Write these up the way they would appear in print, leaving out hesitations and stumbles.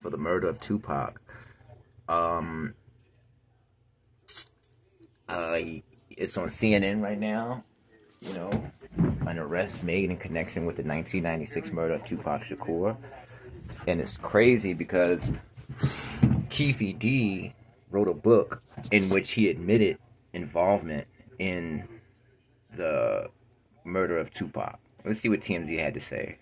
for the murder of Tupac. Um, uh, it's on CNN right now. You know, an arrest made in connection with the 1996 murder of Tupac Shakur, and it's crazy because KEEFE D wrote a book in which he admitted involvement in the murder of Tupac. Let's see what TMZ had to say.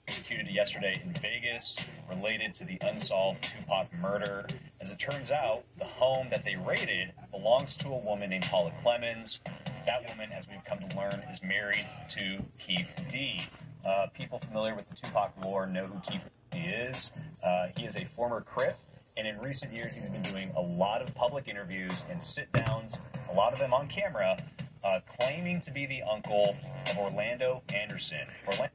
Executed yesterday in Vegas related to the unsolved Tupac murder. As it turns out, the home that they raided belongs to a woman named Paula Clemens. That woman, as we've come to learn, is married to KEEFE D. People familiar with the Tupac lore know who KEEFE D is. He is a former Crip, and in recent years he's been doing a lot of public interviews and sit-downs, a lot of them on camera, claiming to be the uncle of Orlando Anderson.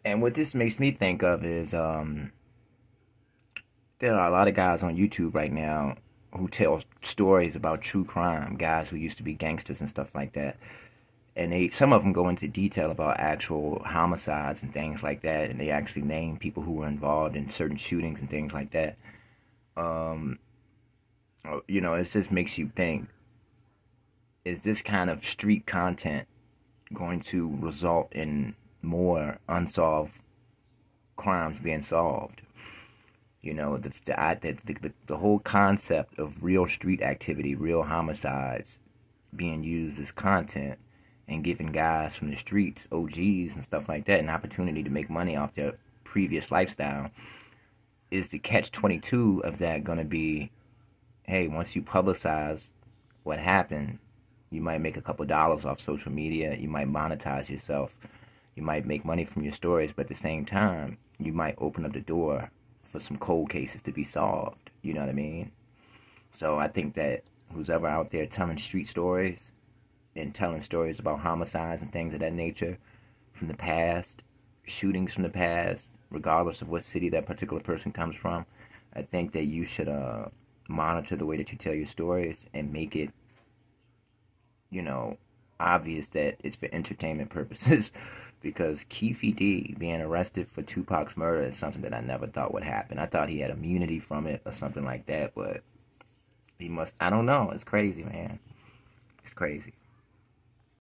And what this makes me think of is there are a lot of guys on YouTube right now who tell stories about true crime, guys who used to be gangsters and stuff like that. And some of them go into detail about actual homicides and things like that, and they actually name people who were involved in certain shootings and things like that. It just makes you think, is this kind of street content going to result in more unsolved crimes being solved? The whole concept of real street activity, real homicides being used as content and giving guys from the streets, OGs and stuff like that, an opportunity to make money off their previous lifestyle. Is the catch-22 of that going to be, hey, once you publicize what happened, you might make a couple dollars off social media, you might monetize yourself, you might make money from your stories, but at the same time, you might open up the door for some cold cases to be solved, you know what I mean? So I think that who's ever out there telling street stories and telling stories about homicides and things of that nature from the past, shootings from the past, regardless of what city that particular person comes from, I think that you should monitor the way that you tell your stories and make it, obvious that it's for entertainment purposes. Because KEEFE D being arrested for Tupac's murder is something that I never thought would happen. I thought he had immunity from it or something like that, but he must, I don't know. It's crazy, man. It's crazy.